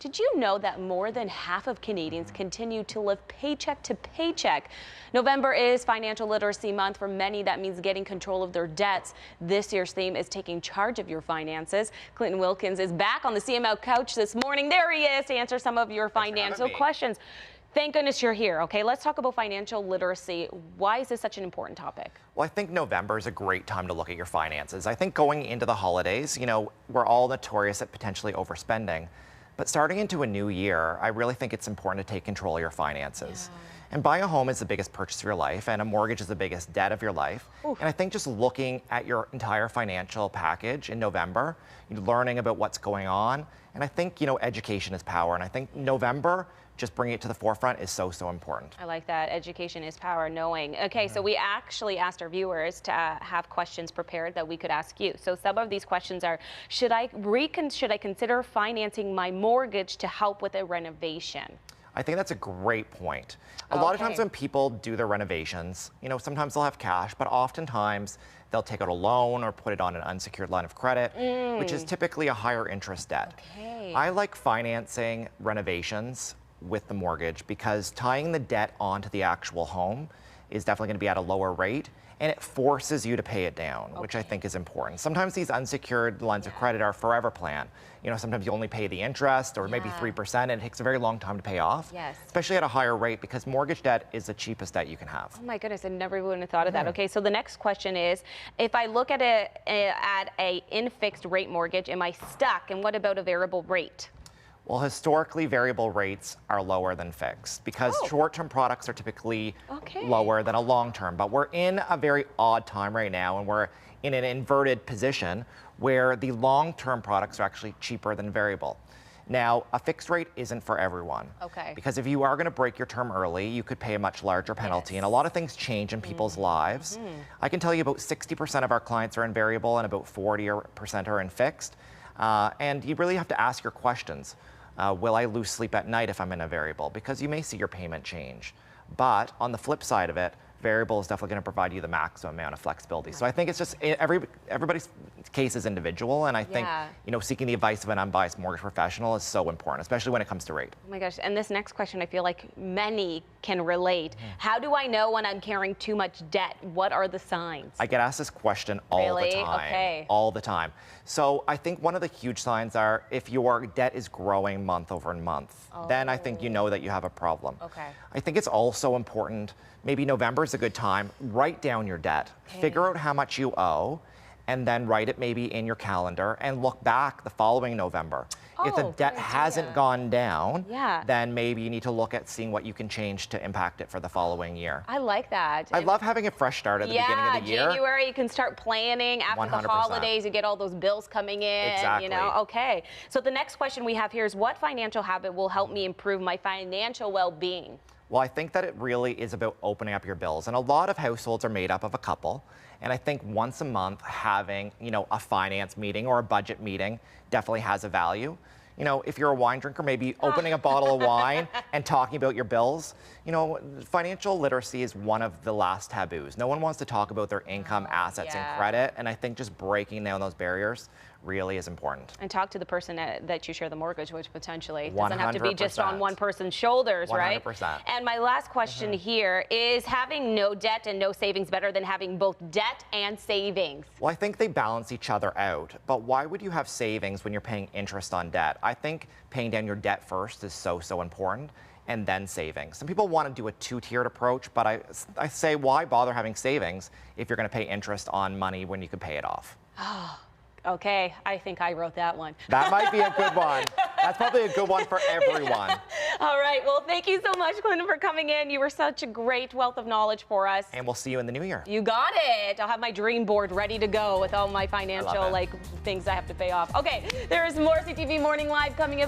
Did you know that more than half of Canadians continue to live paycheck to paycheck? November is Financial Literacy Month. For many, that means getting control of their debts. This year's theme is taking charge of your finances. Clinton Wilkins is back on the CML couch this morning. There he is to answer some of your financial questions. Thank goodness you're here. Okay, let's talk about financial literacy. Why is this such an important topic? Well, I think November is a great time to look at your finances. I think going into the holidays, we're all notorious at potentially overspending. But starting into a new year, I really think it's important to take control of your finances. Yeah. And buying a home is the biggest purchase of your life, and a mortgage is the biggest debt of your life. Oof. And I think just looking at your entire financial package in November, learning about what's going on, and I think, education is power. And I think November, just bringing it to the forefront is so important. I like that. Education is power, knowing. Okay, so we actually asked our viewers to have questions prepared that we could ask you. So some of these questions are, should I consider financing my mortgage to help with a renovation? I think that's a great point. A lot of times when people do their renovations, sometimes they'll have cash, but oftentimes they'll take out a loan or put it on an unsecured line of credit, which is typically a higher interest debt. Okay. I like financing renovations with the mortgage because tying the debt onto the actual home is definitely going to be at a lower rate, and it forces you to pay it down, which I think is important. Sometimes these unsecured lines of credit are a forever plan. Sometimes you only pay the interest or maybe 3%, and it takes a very long time to pay off, especially at a higher rate, because mortgage debt is the cheapest debt you can have. Oh my goodness, I never would have thought of that. Okay, so the next question is, if I look at a in fixed rate mortgage, am I stuck? And what about a variable rate? Well, historically, variable rates are lower than fixed because short-term products are typically lower than a long-term. But we're in a very odd time right now, and we're in an inverted position where the long-term products are actually cheaper than variable. Now, a fixed rate isn't for everyone. Because if you are going to break your term early, you could pay a much larger penalty. And a lot of things change in people's lives. I can tell you about 60% of our clients are in variable and about 40% are in fixed. And you really have to ask your questions. Will I lose sleep at night if I'm in a variable? Because you may see your payment change. But on the flip side of it, variable is definitely going to provide you the maximum amount of flexibility. So I think it's just everybody's case is individual, and I think seeking the advice of an unbiased mortgage professional is so important, especially when it comes to rate. Oh my gosh! And this next question, I feel like many can relate. How do I know when I'm carrying too much debt? What are the signs? I get asked this question all the time. All the time. So I think one of the huge signs are if your debt is growing month over month, then I think you know that you have a problem. I think it's also important. Maybe November is a good time. Write down your debt. Figure out how much you owe, and then write it maybe in your calendar and look back the following November. If the debt hasn't gone down, then maybe you need to look at seeing what you can change to impact it for the following year. I like that. I love having a fresh start at the beginning of the year. January, you can start planning. After 100%. the holidays, you get all those bills coming in. Exactly. Okay. So the next question we have here is, what financial habit will help me improve my financial well-being? Well, I think that it really is about opening up your bills. And a lot of households are made up of a couple. And I think once a month having, a finance meeting or a budget meeting definitely has a value. If you're a wine drinker, maybe opening a bottle of wine and talking about your bills. Financial literacy is one of the last taboos. No one wants to talk about their income, assets, and credit. And I think just breaking down those barriers really is important. And talk to the person that you share the mortgage with, potentially. It 100%. doesn't have to be just on one person's shoulders, 100%. right? And my last question here is, having no debt and no savings better than having both debt and savings? Well, I think they balance each other out. But why would you have savings when you're paying interest on debt? I think paying down your debt first is so important, and then savings. Some people want to do a two-tiered approach, but I say, why bother having savings if you're going to pay interest on money when you can pay it off? Okay, I think I wrote that one. That might be a good one. That's probably a good one for everyone. All right, well, thank you so much, Clinton, for coming in. You were such a great wealth of knowledge for us. And we'll see you in the new year. You got it. I'll have my dream board ready to go with all my financial things I have to pay off. Okay, there is more CTV Morning Live coming up.